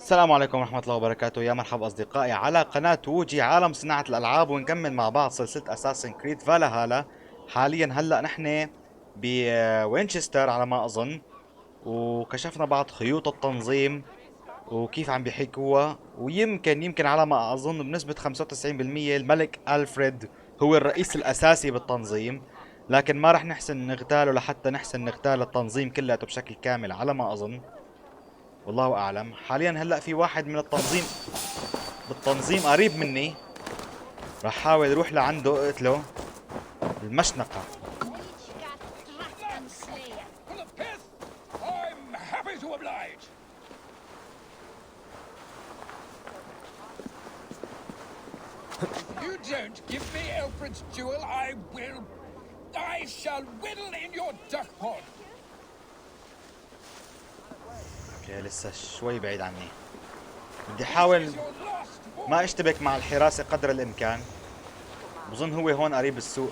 السلام عليكم ورحمة الله وبركاته. يا مرحبا أصدقائي على قناة ووجي عالم صناعة الألعاب، ونكمل مع بعض سلسلة اساسن كريد فالهالا. حاليا هلأ نحن بوينشستر على ما أظن، وكشفنا بعض خيوط التنظيم وكيف عم بيحكوها، ويمكن على ما أظن بنسبة 95% الملك ألفريد هو الرئيس الأساسي بالتنظيم، لكن ما رح نحسن نغتاله لحتى نحسن نغتال التنظيم كلياته بشكل كامل على ما أظن، والله اعلم. حاليا هلا في واحد من بالتنظيم قريب مني، راح احاول اروح لعنده اقتله المشنقة. اوكي لسه شوي بعيد عني، بدي احاول ما اشتبك مع الحراسة قدر الامكان. بظن هو هون قريب السوق.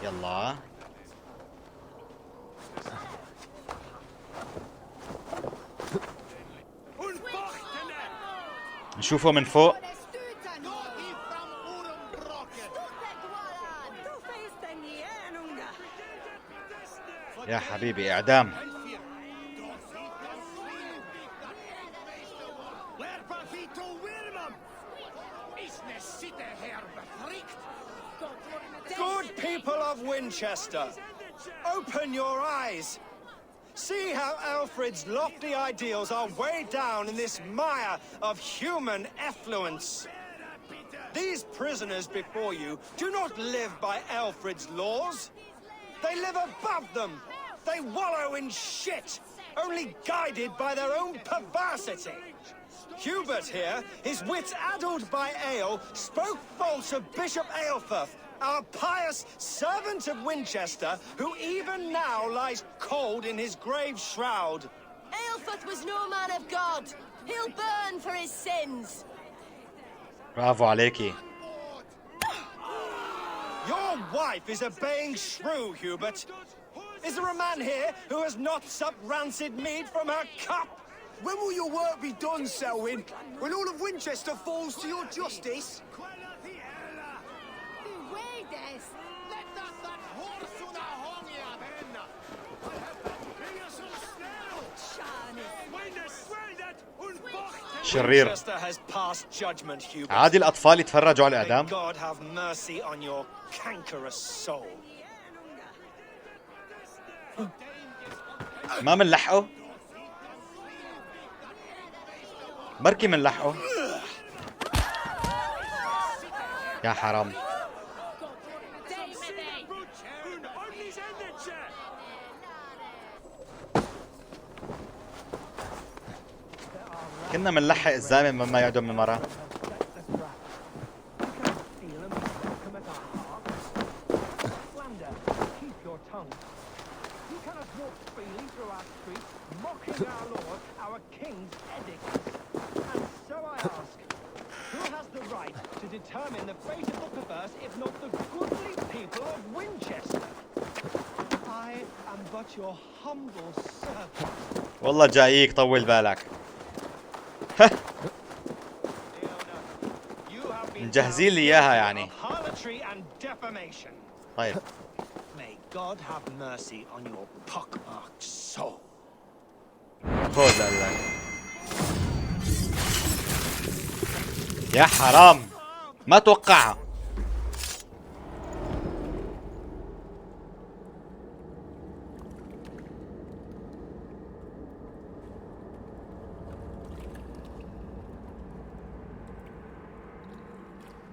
يلا نشوفه من فوق. يا حبيبي اعدام. Good people of Winchester, open your eyes. See how Alfred's lofty ideals are weighed down in this mire of human effluence. These prisoners before you do not live by Alfred's laws. They live above them. They wallow in shit, only guided by their own perversity. Hubert here, his wits addled by ale, spoke false of Bishop Aelfirth, our pious servant of Winchester, who even now lies cold in his grave shroud. Aelfirth was no man of God. He'll burn for his sins. برافو عليكي. Your wife is a baying shrew, Hubert. Is there a man here who has not supped rancid mead from her cup? When will your work be done, Selwyn? When all of Winchester falls to your justice? شرير. عادي الأطفال يتفرجوا على الإعدام. God have mercy on your cankerous soul. ما منلحقه؟ بركي منلحقه. يا حرام. كنا منلحق الزلمه مما يعدم من المرة. والله جاييك طول بالك. مجهزين لي اياها يعني. طيب. خذ لك. يا حرام ما توقعها.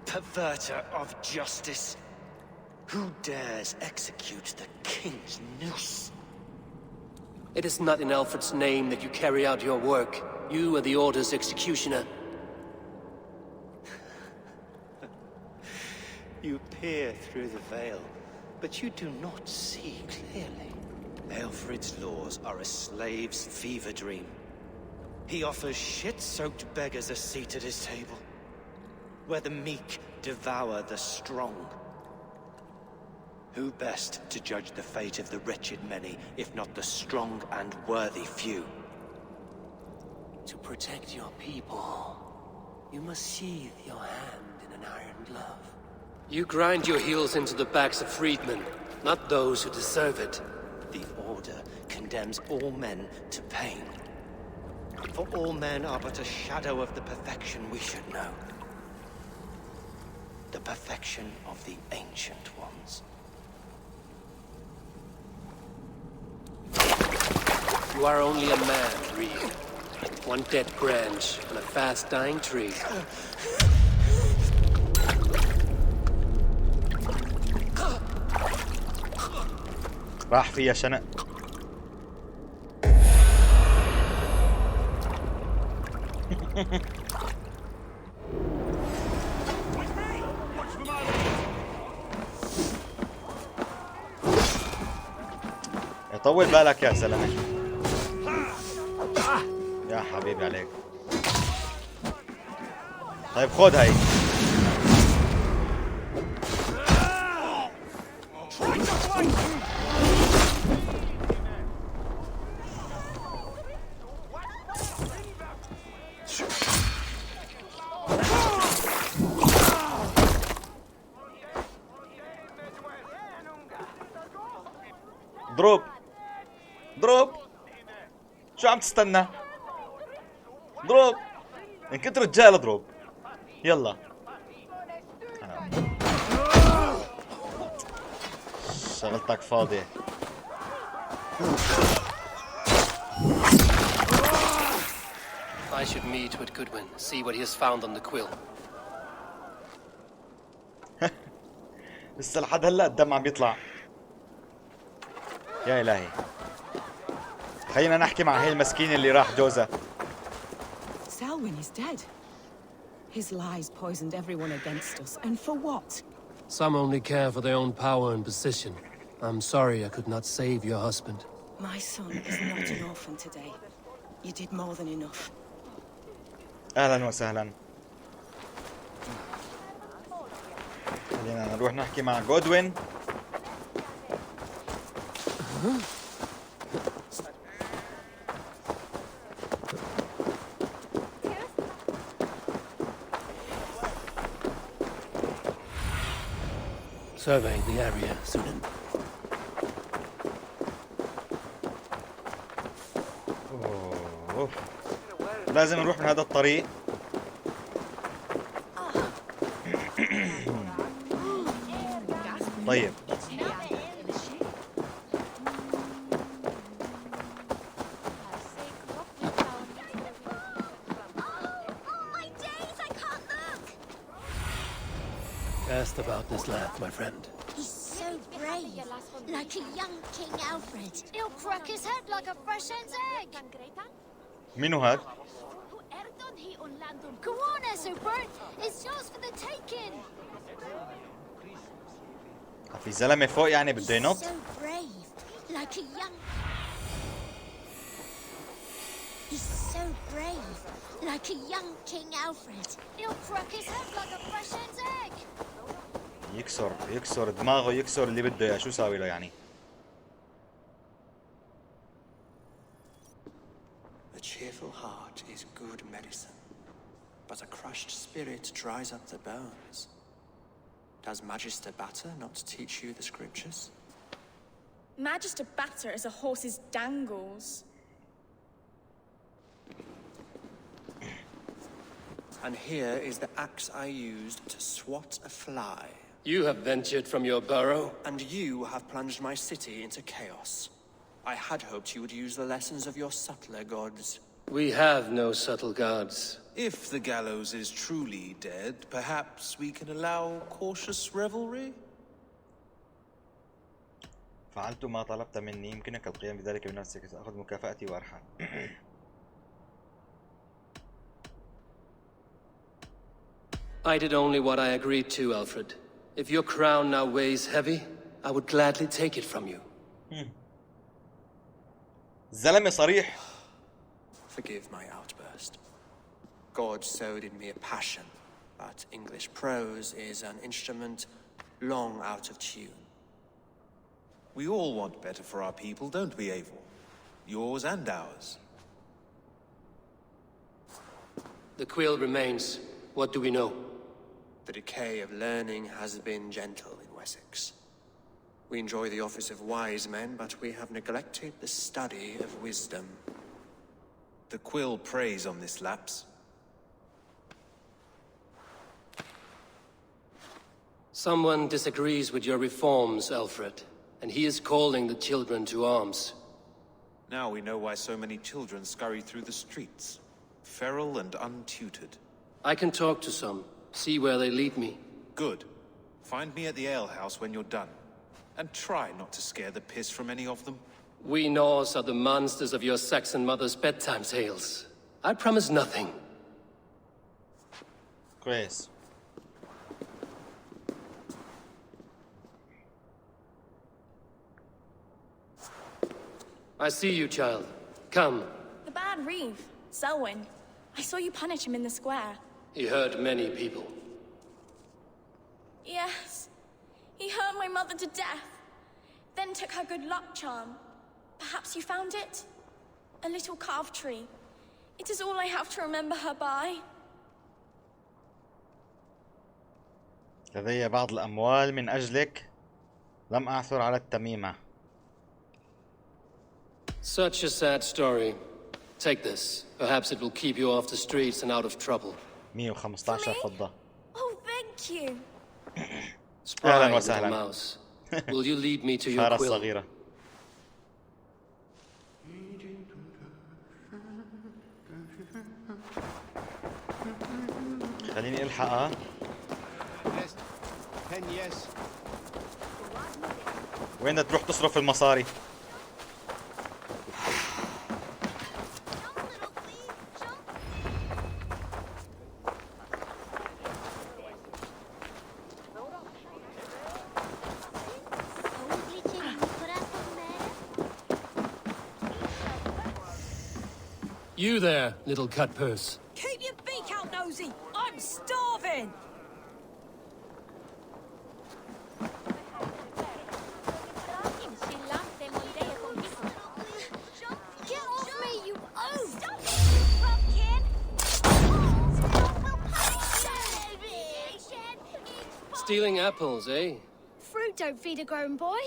Perverter of justice. Who dares execute the king's noose? It is not in Alfred's name that you carry out your work. You are the Order's executioner. You peer through the veil, but you do not see clearly. Alfred's laws are a slave's fever dream. He offers shit-soaked beggars a seat at his table, where the meek devour the strong. Who best to judge the fate of the wretched many, if not the strong and worthy few? To protect your people, you must sheathe your hand in an iron glove. You grind your heels into the backs of freedmen, not those who deserve it. The Order condemns all men to pain. For all men are but a shadow of the perfection we should know. The perfection of the Ancient Ones. You are only a man, Reed. One dead branch on a fast-dying tree. راح فيها شنق. يطول بالك يا زلمه. يا حبيبي عليك. طيب خذ هاي. ضرب ضرب. شو عم تستنى؟ ضرب. ان كنت رجال اضرب. يلا. شغلتك فاضية. I should meet with Goodwin, see what he has found on the quill. لسه لحد هلا الدم عم بيطلع. يا إلهي. خلينا نحكي مع هي المسكينة اللي راح جوزها. Selwyn is dead. His lies poisoned everyone against us, and for what? Some only care for their own power and position. I'm sorry I could not save your husband. My son is not an orphan today. You did more than enough. أهلا وسهلا. خلينا نروح نحكي مع جودوين. Survey the area, student. أوه. لازم نروح من هذا الطريق. طيب. Asked about this lad, my friend. He's so brave, like a young King Alfred. He'll crack his head like a fresh hen's egg. منو هاد؟ Go on, Esobert. It's yours for the taking. في زلمة فوق يعني بده ينط؟ So brave, like a young. He's so brave, like a young King Alfred. He'll crack his head like a fresh hen's egg. يكسر دماغه، يكسر اللي بده اياه، شو ساوي له يعني؟ A cheerful heart is good medicine, but a crushed spirit dries up the bones. Does Magister Batter not teach you the scriptures? Magister Batter is a horse's dangles. And here is the axe I used to swat a fly. You have ventured from your burrow. And you have plunged my city into chaos. I had hoped you would use the lessons of your subtler gods. We have no subtle gods. If the gallows is truly dead, perhaps we can allow cautious revelry? فعلت ما طلبت مني، يمكنك القيام بذلك بنفسك، سأخذ مكافأتي وأرحل. I did only what I agreed to, Alfred. If your crown now weighs heavy, I would gladly take it from you. زلمة صريح. Forgive my outburst. God sowed in me a passion, but English prose is an instrument long out of tune. We all want better for our people, don't we, Eiffel? Yours and ours. The quill remains. What do we know? The decay of learning has been gentle in Wessex. We enjoy the office of wise men, but we have neglected the study of wisdom. The quill preys on this lapse. Someone disagrees with your reforms, Alfred, and he is calling the children to arms. Now we know why so many children scurry through the streets, feral and untutored. I can talk to some, see where they lead me. Good. Find me at the alehouse when you're done. And try not to scare the piss from any of them. We Norse are the monsters of your Saxon mother's bedtime tales. I promise nothing. كويس. I see you, child. Come. The bad Reeve, Selwyn. I saw you punish him in the square. He hurt many people. Yes. He hurt my mother to death. Then took her good luck charm. Perhaps you found it? A little carved tree. It is all I have to remember her by. لدي بعض الأموال من أجلك. لم أعثر على التميمة. Such a sad story. Take this. Perhaps it will keep you off the streets and out of trouble. 115 فضة. Oh, thank you. Spry, أهلاً little وسهلاً. mouse. Will you lead me to your فارة quill? صغيرة. خليني ألحقها. Yes. 10 yes. وين بدها تروح تصرف المصاري؟ You there, little cut purse. Keep your beak out, nosy! I'm starving! Get off me, you oaf! Stop it, you pumpkin! Stealing apples, eh? Fruit don't feed a grown boy.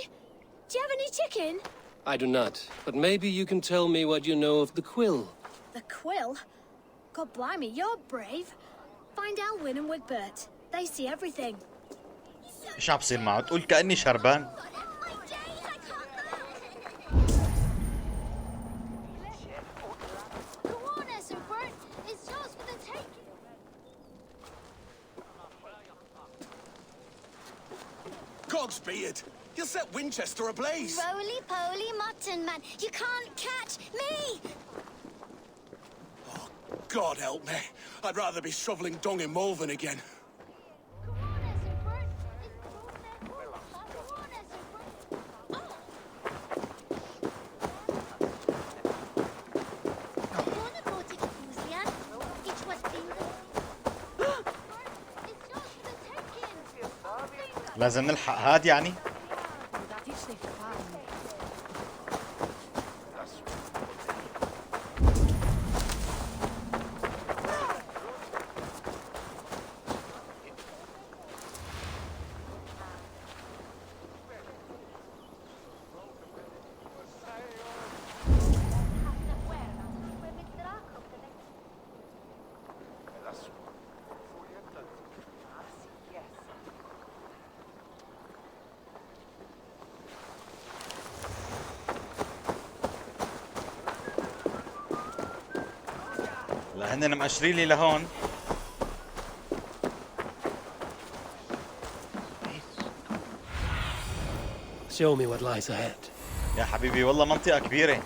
Do you have any chicken? I do not, but maybe you can tell me what you know of the quill. The quill? God blimey, you're brave. Find Alwyn and Wigbert. They see everything. إيش عم بصير معه؟ تقول كأني شربان. Cogs be it. You'll set Winchester ablaze. Roly-poly mutton man, you can't catch me! Oh, God help me. I'd rather be shoveling dung in Malvern again. لازم نلحق هاد يعني. هن مقشرين لي لهون. Show me what lies ahead. يا حبيبي والله منطقة كبيرة.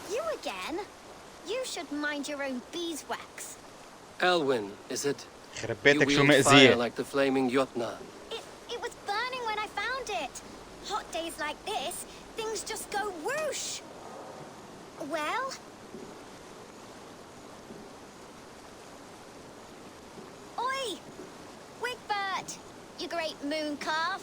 You again? You should mind your own beeswax. Alwyn, is it? خرب You بيتك شو wield fire مأذية. like the flaming Jotnar. It was burning when I found it. Hot days like this, things just go whoosh. Well? Oi! Wigbert! You great moon calf!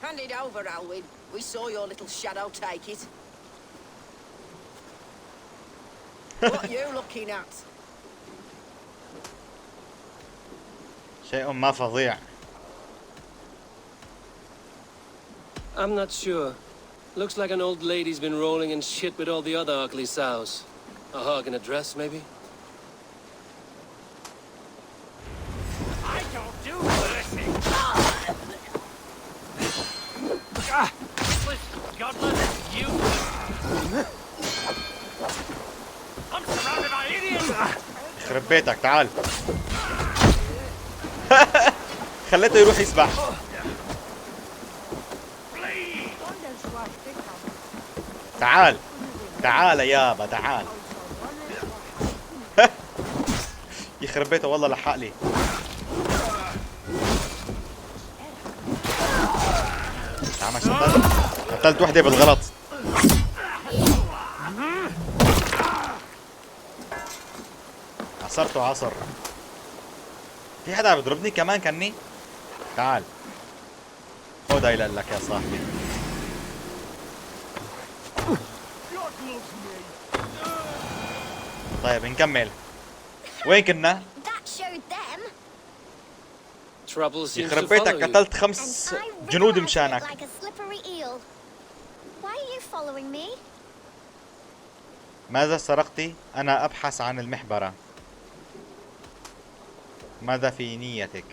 Hand it over, Alwyn. We saw your little shadow take it. What are you looking at? شيء ما فظيع. I'm not sure. Looks like an old lady's been rolling in shit with all the other ugly sows. A hog and a dress, maybe? I don't do blessing. Godless, you. I'm surrounded by idiots. يخرب بيتك تعال. خليته يروح يسبح. تعال تعال يابا تعال. يخرب بيته والله لحق لي. تعال قتلت وحده بالغلط. عصرته عصر. في حدا عم يضربني كمان كني؟ تعال. خذ هاي لك يا صاحبي. طيب نكمل. وين كنا؟ يخرب بيتك قتلت 5 جنود مشانك. ماذا سرقتي؟ أنا أبحث عن المحبرة. ماذا في نيتك؟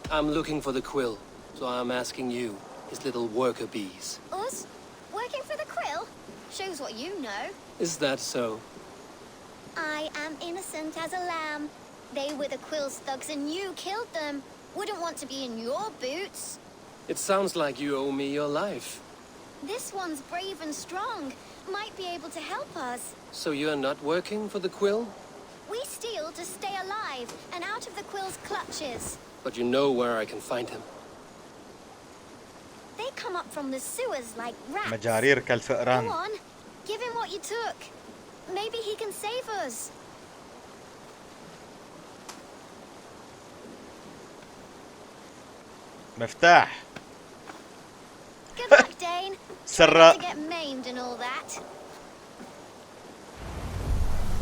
I'm looking for the quill, so I'm asking you, his little worker bees. Us? Working for the quill? Shows what you know. Is that so? I am innocent as a lamb. They were the quill's thugs and you killed them. Wouldn't want to be in your boots. It sounds like you owe me your life. This one's brave and strong. Might be able to help us. So you're not working for the quill? We steal to stay alive and out of the quill's clutches. But you know where I can find him. They come up from the sewers like rats. مجارير كالفئران. Go on, give him what you took. Maybe he can save us. مفتاح. Good luck, Dane. سراء. To get maimed and all that.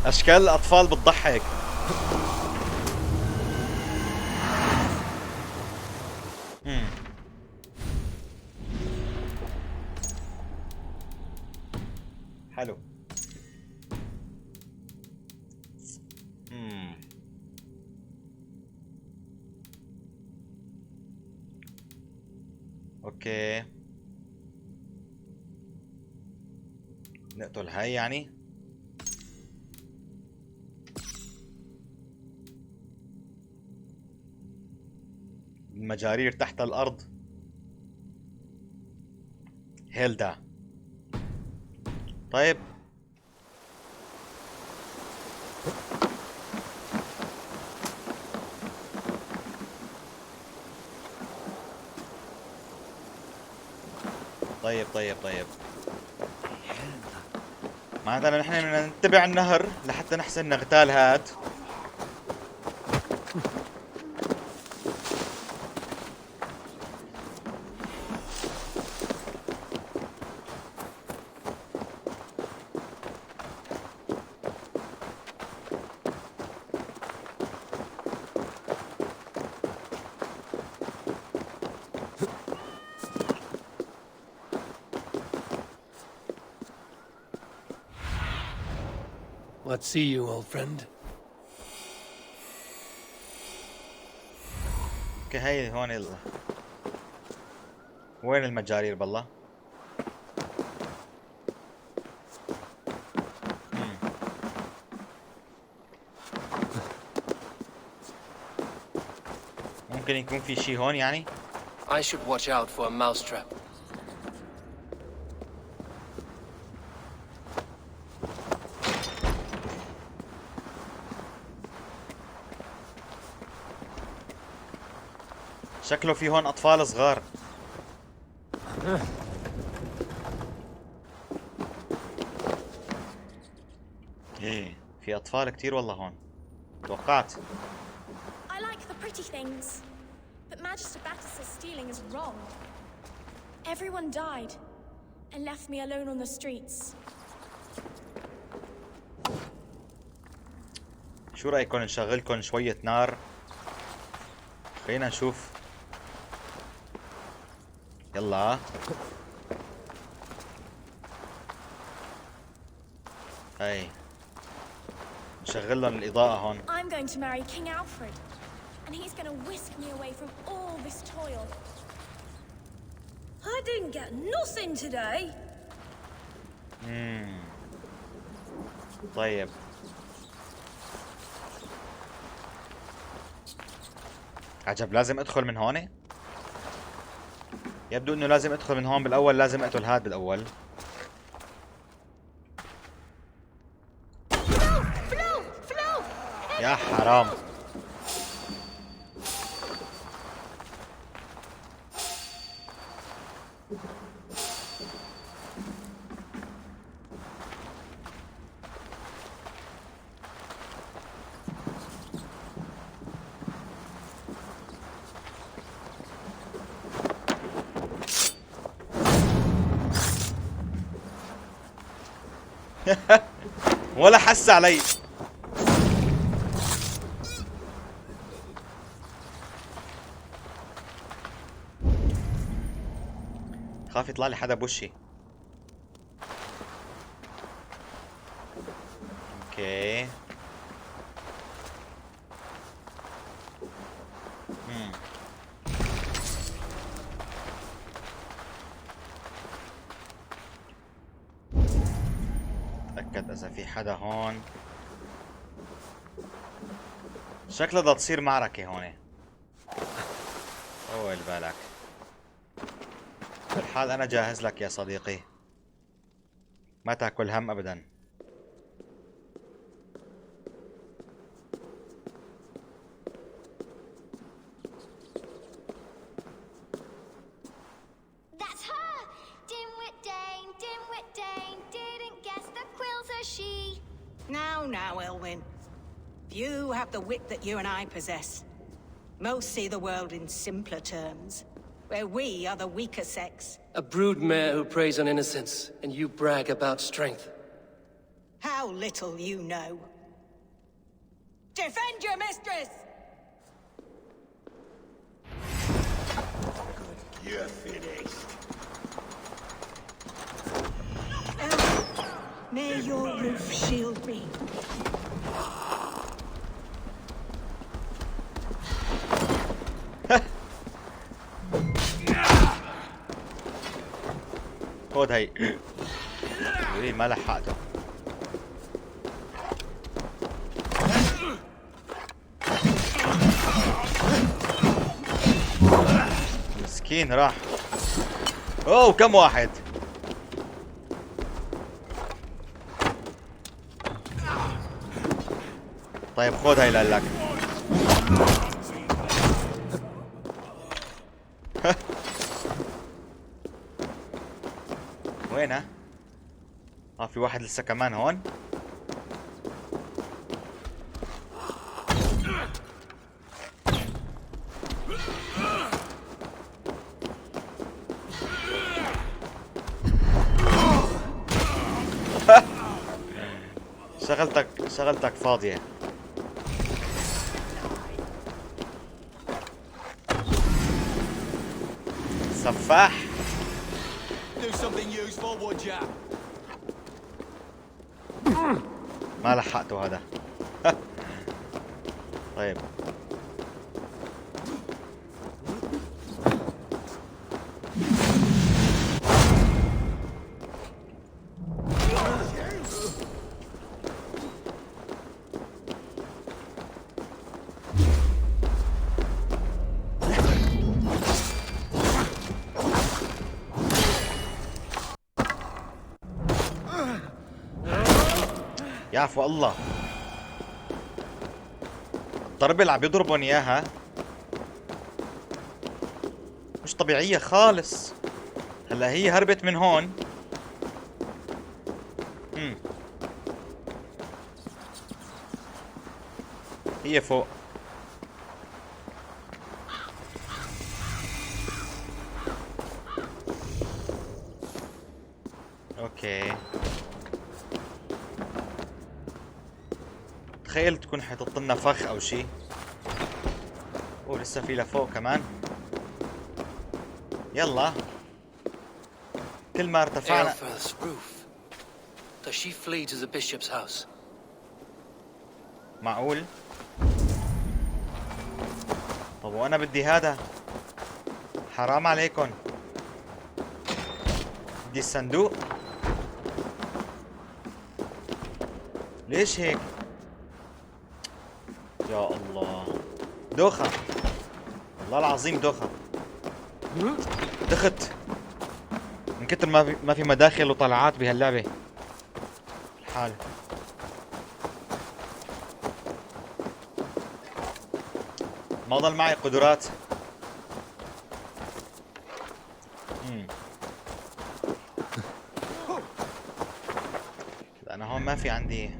أشكال الأطفال بتضحك. حلو. اوكي نقتل هاي يعني. المجارير تحت الأرض. هيلدا. طيب طيب معناتها نحن بدنا نتبع النهر لحتى نحسن نغتال هاد. Let's see you, old friend. اوكي هاي هون وين المجارير بالله؟ ممكن يكون في شيء هون يعني؟ I should watch out for a mousetrap. شكله في هون اطفال صغار. ايه في اطفال كتير والله هون. توقعت. I like the pretty things, but Magister Battis's stealing is wrong. Everyone died and left me alone on the streets. شو رأيكم نشغلكم شوية نار؟ خلينا نشوف. يلا. هاي نشغل لهم الإضاءة هون. I'm going to marry King Alfred, and he's going to whisk me away from all this toil. I didn't get nothing today. طيب. عجب لازم ادخل من هون؟ يبدو انه لازم ادخل من هون بالاول. لازم اقتل هاد بالاول. يا حرام. ولا حس علي. خاف يطلع لي حدا بوشي. اوكي. اتأكد اذا في حدا هون. شكلها بدها تصير معركة هون. طول بالك. بالحال انا جاهز لك يا صديقي. ما تاكل هم ابدا. That's her! Dimwit Dane, didn't guess the quills are she. Now, Elwyn. Few have the wit that you and I possess. Most see the world in simpler terms, where we are the weaker sex. A broodmare who preys on innocence, and you brag about strength. How little you know. Defend your mistress! You're finished. May your roof shield me. خذ هي. ما لحقته. مسكين راح. اوه كم واحد. طيب خذ هي لك. وينه؟ في واحد لسه كمان هون. شغلتك فاضية. سفاح. Do something useful, would ya? ما لحقته هذا. طيب يعفو الله. الضرب اللي عم يضربون اياها مش طبيعية خالص. هلا هي هربت من هون. هي فوق. اوكي، تخيل تكون حيطط لنا فخ او شيء. لسه في لفوق كمان. يلا، كل ما ارتفعنا. Does she flee to the bishop's house? معقول؟ طب وانا بدي هذا، حرام عليكم. بدي الصندوق. ليش هيك؟ يا الله، دوخة والله العظيم، دوخة. دخت من كتر ما في مداخل وطلعات بهاللعبة الحال. ما ضل معي قدرات. انا هون ما في عندي.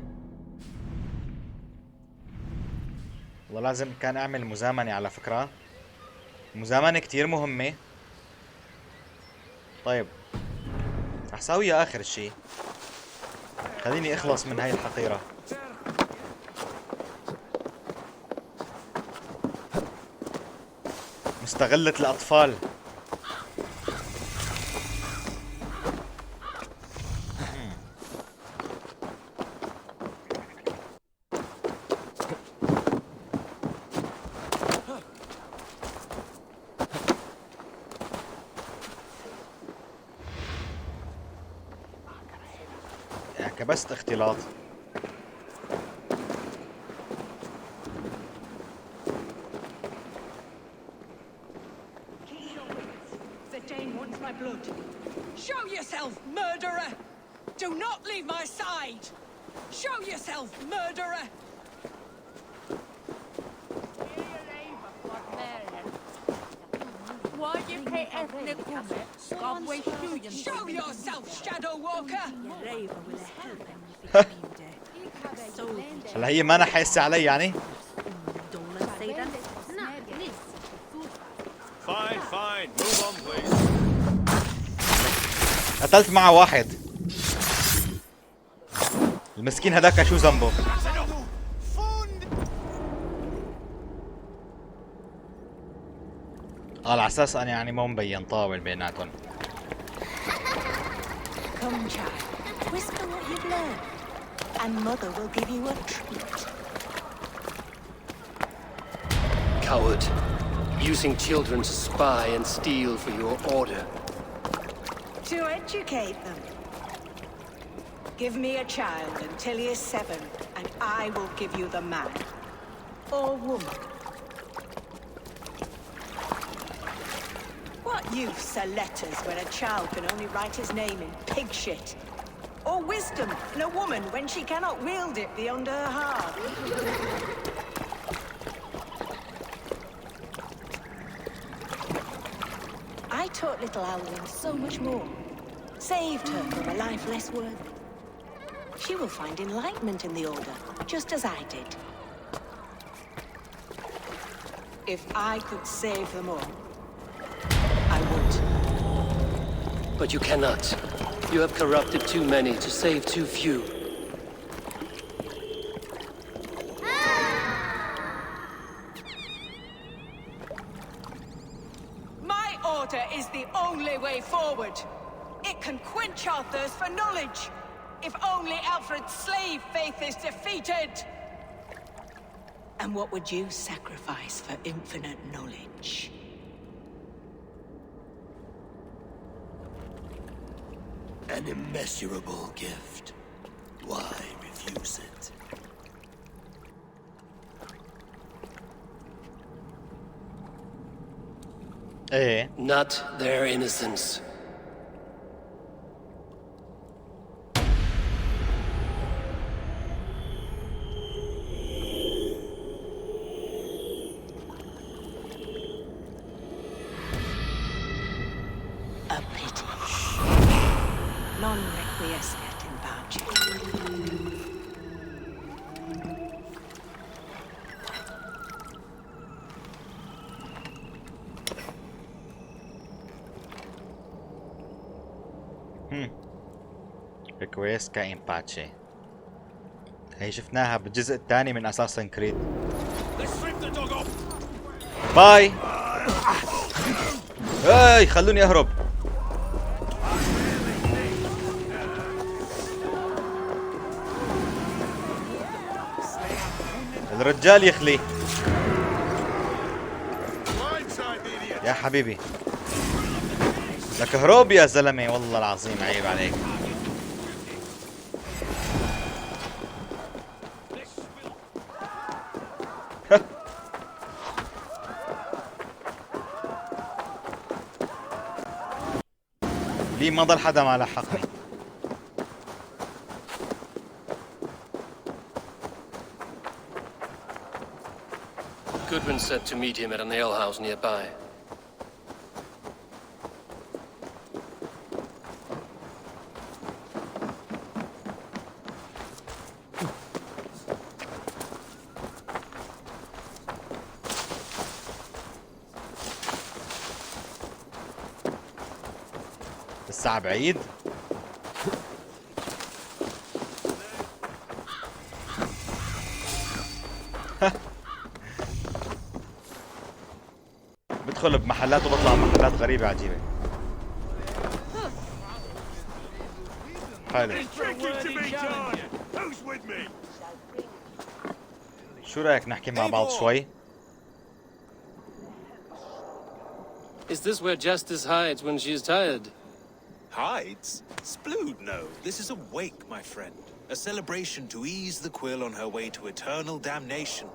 والله لازم كان اعمل مزامنة على فكرة. مزامنة كتير مهمة. طيب رح ساويها اخر شي. خليني اخلص من هاي الحقيرة. مستغلة الاطفال. كبست اختلاط. Show yourself, murderer! Do not leave my side! Show yourself, murderer! Show yourself, Shadow Walker! هلا هي ما حاسة علي يعني؟ Fine. Move on, please. قتلت معه واحد. المسكين هذاك شو ذنبه؟ على اساس انا يعني مو مبين طاول بيناتهم. Come, child. Whisper what you've learned, and Mother will give you a treat. Coward. Using children to spy and steal for your order. To educate them. Give me a child until he is 7, and I will give you the man. Or woman. What use are letters when a child can only write his name in pig shit? Or wisdom in a woman when she cannot wield it beyond her heart? I taught little Alwyn so much more. Saved her from a life less worthy. She will find enlightenment in the Order, just as I did. If I could save them all, I would. But you cannot. You have corrupted too many to save too few. My order is the only way forward. It can quench our thirst for knowledge. If only Alfred's slave faith is defeated. And what would you sacrifice for infinite knowledge? An immeasurable gift. Why refuse it? Not their innocence. requiescat in pace. ريكويسكا ان باتشي. هي شفناها بالجزء الثاني من اساسن كريد. باي. هاي خلوني اهرب. الرجال يخلي يا حبيبي. لك هروب يا زلمه، والله العظيم عيب عليك. ليه ما ضل حدا ما لحقني؟ Goodwin said to meet him at an alehouse nearby. الساعة بعيد؟ بدخل بمحلات وبطلع بمحلات غريبة عجيبة. حلو. شو رأيك نحكي مع بعض شوي؟ Is this where Justice hides when she is tired? Hides? Splood, no. This is a wake, my friend. A celebration to ease the quill on her way to eternal damnation.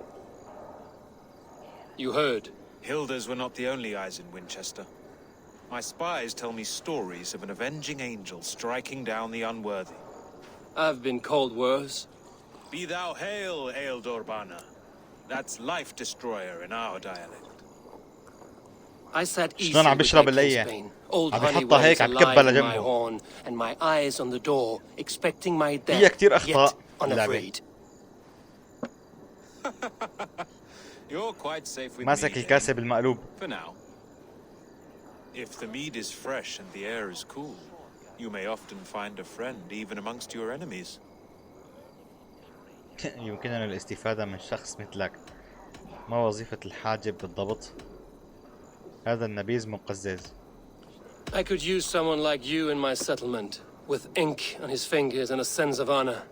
You heard. Hilda's were not the only eyes in Winchester. My spies tell me stories of an avenging angel striking down the unworthy. I've been called worse. Be thou hail, Eildorbana. That's life destroyer in our dialect. I sat easy شلون عم with بيشرب my اللية؟ kinsbane. Old عم honey بيحطها هيك waves عم alive بكبها in my لجنبه. horn, and my eyes on the door, expecting my death. هي كتير أخطاء Yet اللعبة. unafraid. You're quite safe with me. ماسك الكاسة بالمقلوب. For now. If the mead is fresh and the air is cool, you may often find a friend even amongst your enemies. يمكننا الاستفادة من شخص مثلك. ما وظيفة الحاجب بالضبط؟ هذا النبيذ مقزز. I could use someone like you in my settlement, with ink on his fingers and a sense of honor.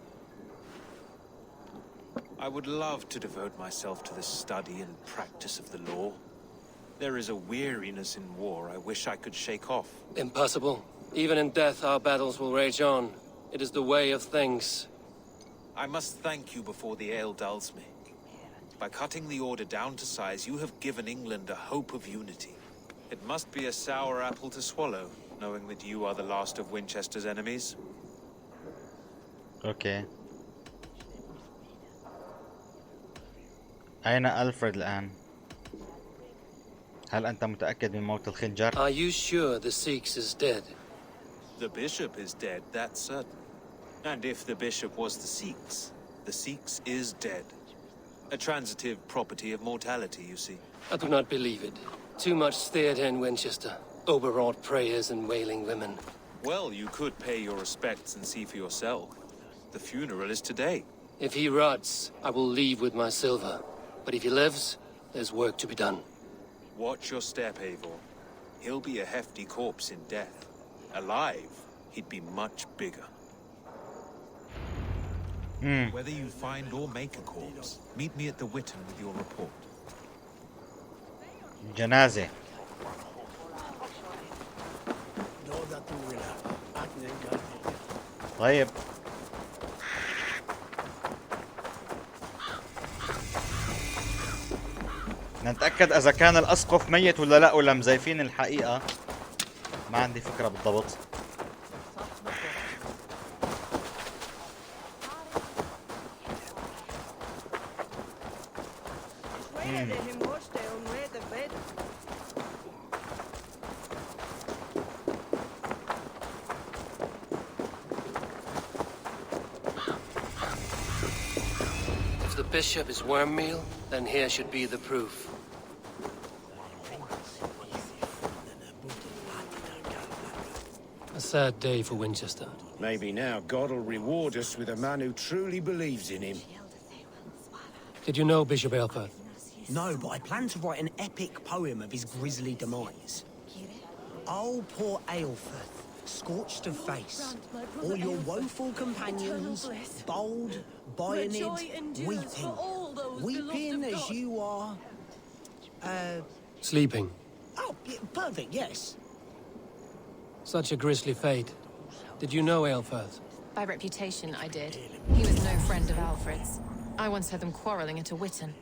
I would love to devote myself to the study and practice of the law. There is a weariness in war I wish I could shake off. Impossible. Even in death, our battles will rage on. It is the way of things. I must thank you before the ale dulls me. By cutting the order down to size, you have given England a hope of unity. It must be a sour apple to swallow, knowing that you are the last of Winchester's enemies. اوكي. أين ألفريد الآن؟ هل أنت متأكد من موت الخنجر؟ Are you sure the Sikhs is dead? The bishop is dead, that's certain. And if the bishop was the Sikhs is dead. A transitive property of mortality, you see. I do not believe it. Too much theatre in Winchester. Overwrought prayers and wailing women. Well, you could pay your respects and see for yourself. The funeral is today. If he rots, I will leave with my silver. But if he lives, there's work to be done. Watch your step, Eivor. He'll be a hefty corpse in death. Alive, he'd be much bigger. Whether you find or make a corpse, meet me at the Witten with your report. جنازة. طيب. نتأكد إذا كان الأسقف ميت ولا لا، ولا مزيفين الحقيقة. ما عندي فكرة بالضبط. bishop is worm meal, then here should be the proof. A sad day for Winchester. Maybe now God will reward us with a man who truly believes in him. Did you know Bishop Aelfirth? No, but I plan to write an epic poem of his grisly demise. Oh, poor Aelfirth, scorched of face. All your woeful companions, bold, bionid, weeping. Weeping as you are... Sleeping. Oh, yeah, perfect, yes. Such a grisly fate. Did you know Aelfirth? By reputation, I did. He was no friend of Alfred's. I once heard them quarrelling at a Witten.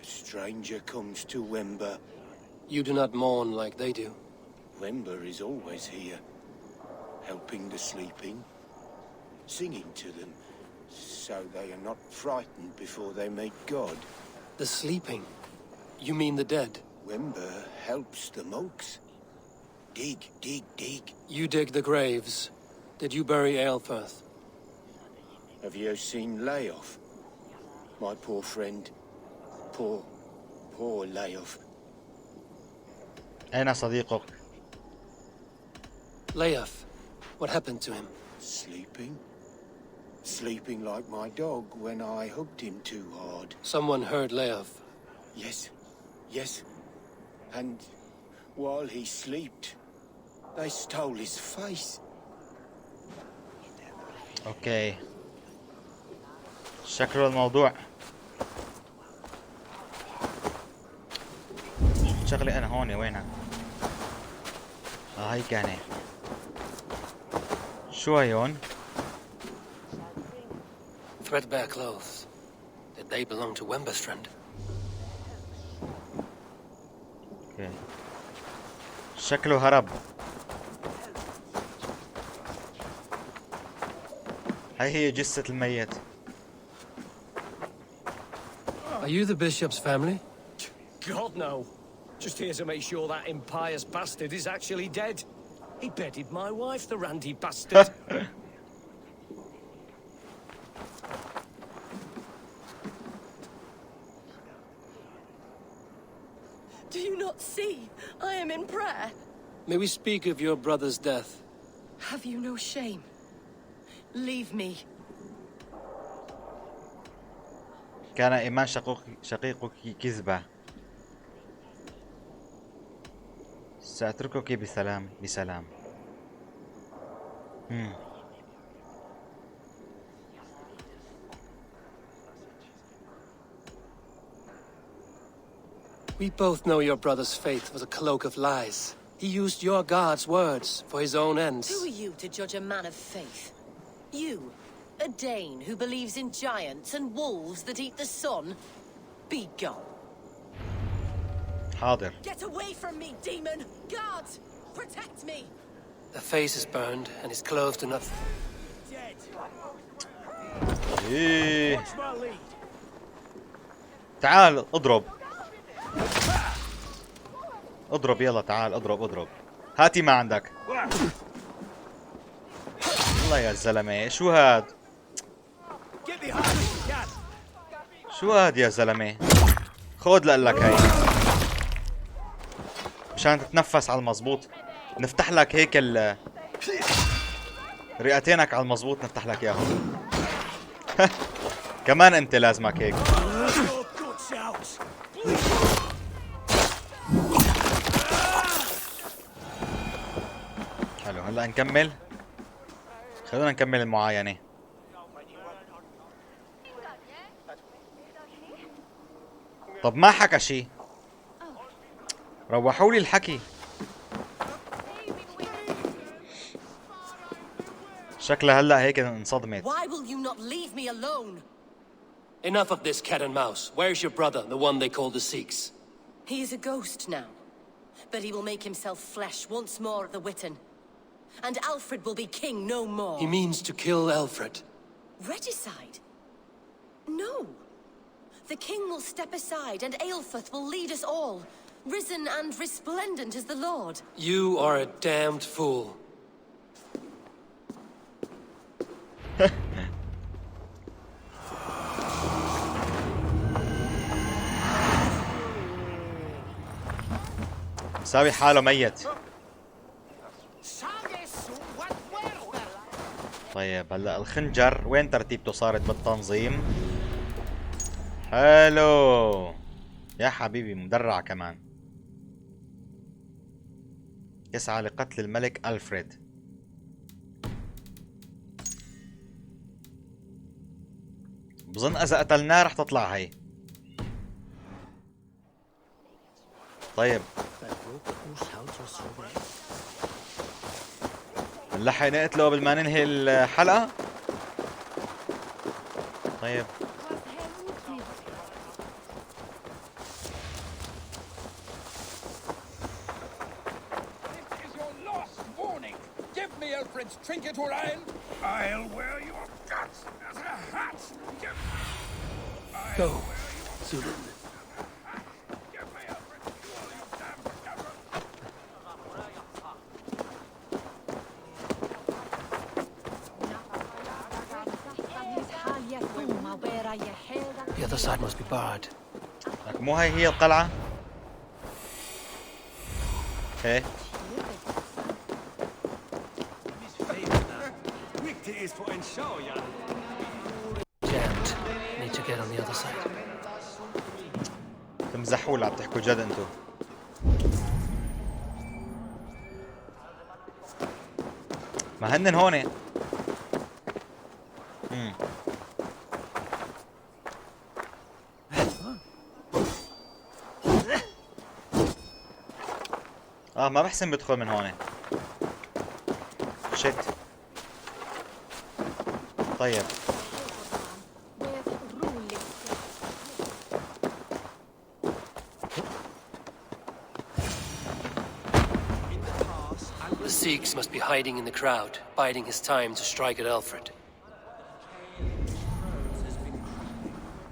A stranger comes to Wember. You do not mourn like they do. Wember is always here, helping the sleeping, singing to them, so they are not frightened before they meet God. The sleeping? You mean the dead? Wember helps the monks. Dig, dig, dig. You dig the graves. Did you bury Aelfirth? Have you seen Layoff? My poor friend. Poor Layoff. أين صديقك؟ Layoff. What happened to him? Sleeping. Sleeping like my dog when I hugged him too hard. Someone heard Layoff. Yes. And while he slept, they stole his face. اوكي شكله الموضوع شغلي انا هون وينها؟ هاي كانت شو هيون؟ Threadbare clothes. Did they belong to Wemberstrand? اوكي شكله هرب. هاي هي جثة الميت. Are you the bishop's family? God, no. Just here to make sure that impious bastard is actually dead. He bedded my wife, the randy bastard. Do you not see? I am in prayer. May we speak of your brother's death? Have you no shame? Leave me. كان إيمان شقيقك كذبة. سأتركك بسلام. We both know your brother's faith was a cloak of lies. He used your God's words for his own ends. Who are you to judge a man of faith? You, a Dane who believes in giants and wolves that eat the sun? Be gone. حاضر. Get away from me, demon! Guards, protect me! The face is burned and his clothes do not... إيه. تعال اضرب. اضرب يلا تعال اضرب. هاتي ما عندك. والله يا زلمة شو هاد؟ شو هاد يا زلمة؟ خود لك هاي مشان تتنفس على المضبوط. نفتح لك هيك رئتينك على المضبوط نفتح لك اياهم. كمان انت لازمك هيك. حلو هلا نكمل. خلونا نكمل المعاينة. طب ما حكى شي. روحوا لي الحكي. شكلها هلا هيك انصدمت. Why will you not leave me alone? Enough of this cat and mouse. Where's your brother, the one they call the Sikhs? He is a ghost now, but he will make himself flesh once more at the Witten. And Alfred will be king no more. He means to kill Alfred. Regicide? No. The king will step aside and Aelfirth will lead us all. risen and resplendent as the Lord. You are a damned fool. ساوي حاله ميت. طيب هلا الخنجر وين ترتيبته صارت بالتنظيم؟ حلو يا حبيبي، مدرع كمان. يسعى لقتل الملك ألفريد. بظن اذا قتلناه رح تطلع هي. طيب نلحق نقتله قبل ما ننهي الحلقة. طيب Trinket or I'll wear your guts as a hat. Go, Sudan. The other side must be barred. مو هي القلعة؟ ايه Jammed. Need to get on the other side. تمزحوا ولا عم تحكوا جد انتو؟ ما هنن هون. ما بحسن بدخل من هون. شت. طيب The Sikhs must be hiding in the crowd, biding his time to strike at Alfred.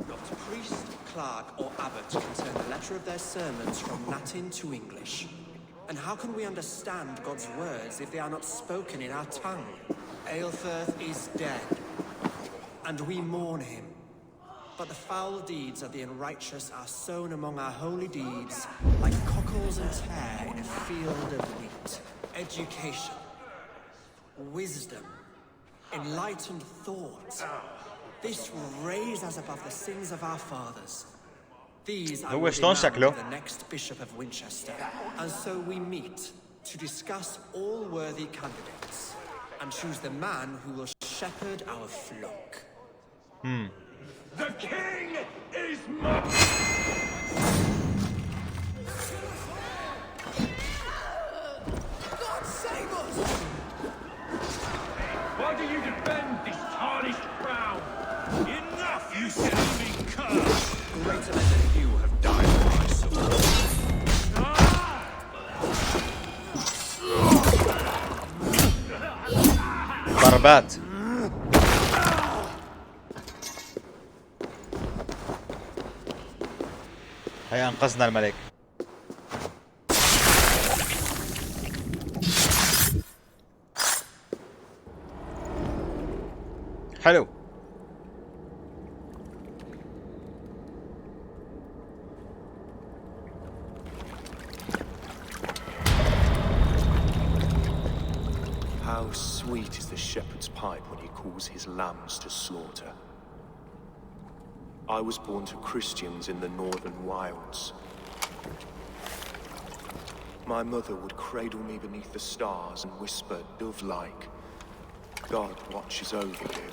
Not priest, clerk, or abbot can turn the letter of their sermons from Latin to English. And how can we understand God's words if they are not spoken in our tongue? Aelfirth is dead, and we mourn him. But the foul deeds of the unrighteous are sown among our holy deeds, like cockles and tare in a field of wheat. Education, wisdom, enlightened thought. This will raise us above the sins of our fathers. These I will demand to the next Bishop of Winchester. And so we meet to discuss all worthy candidates and choose the man who will shepherd our flock. The king is mine! God save us! Why do you defend this tarnished crown? Enough, you selling curs! Greater men than you have died for my soul. ضربات. هيا انقذنا الملك. حلو. How sweet is the shepherd's pipe when he calls his lambs to slaughter. I was born to Christians in the northern wilds. My mother would cradle me beneath the stars and whisper, dove-like, God watches over you.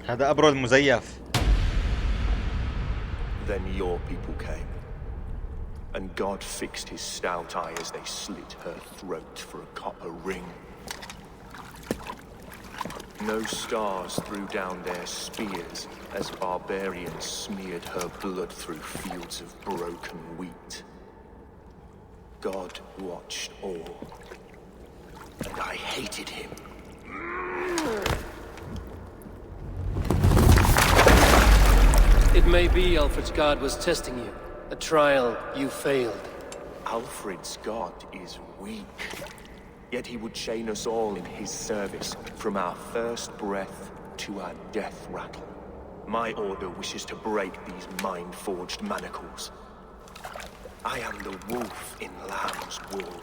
هذا أبرو المزيف. Then your people came, and God fixed his stout eye as they slit her throat for a copper ring. No stars threw down their spears as barbarians smeared her blood through fields of broken wheat. God watched all, and I hated him. may be Alfred's god was testing you. A trial you failed. Alfred's god is weak. Yet he would chain us all in his service, from our first breath to our death rattle. My order wishes to break these mind-forged manacles. I am the wolf in lamb's wool.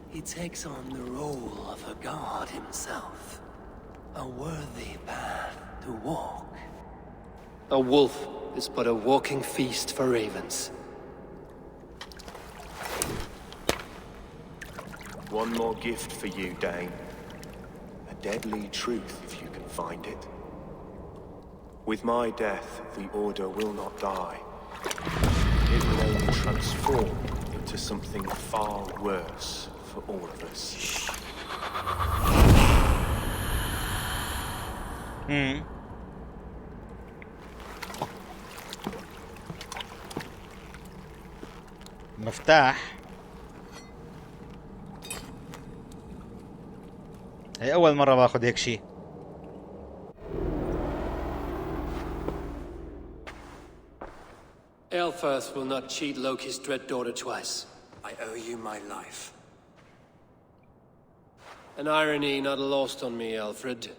He takes on the role of a god himself. A worthy path to walk. A wolf is but a walking feast for ravens. One more gift for you, Dane. A deadly truth, if you can find it. With my death, the Order will not die. It will only transform into something far worse for all of us. مفتاح. هي أول مرة باخذ هيك شيء. Aelfirth will not cheat Loki's dread daughter twice. I owe you my life. An irony not lost on me, Alfred.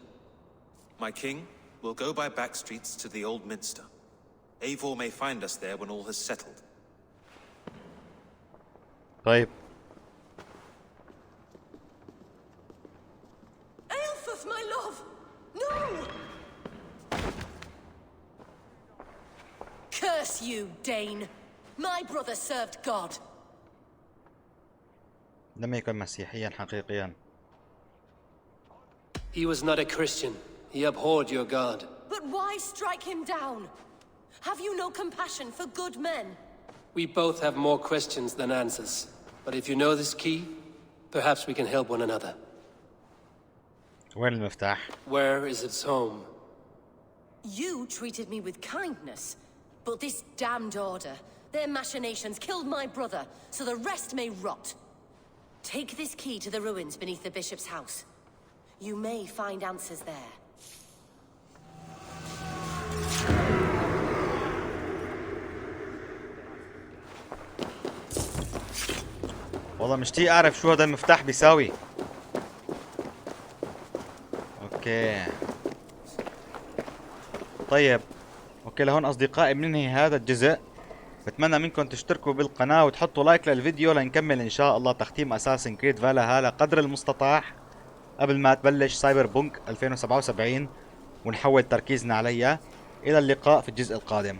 My king, we'll go by back streets to the Old Minster. Eivor may find us there when all has settled. طيب. Aelfirth, my love! No! Curse you, Dane! My brother served God. لم يكن مسيحيا حقيقيا. He was not a Christian. He abhorred your God. But why strike him down? Have you no compassion for good men? We both have more questions than answers. But if you know this key, perhaps we can help one another. وين المفتاح؟ Where is its home? You treated me with kindness, but this damned order, their machinations killed my brother, so the rest may rot. Take this key to the ruins beneath the bishop's house. You may find answers there. والله مشتاق اعرف شو هذا المفتاح بيساوي. اوكي طيب اوكي لهون اصدقائي بننهي هذا الجزء. بتمنى منكم تشتركوا بالقناة وتحطوا لايك للفيديو لنكمل ان شاء الله تختيم اساسن كريد فالهالا قدر المستطاع قبل ما تبلش سايبر بونك 2077 ونحول تركيزنا عليها. الى اللقاء في الجزء القادم.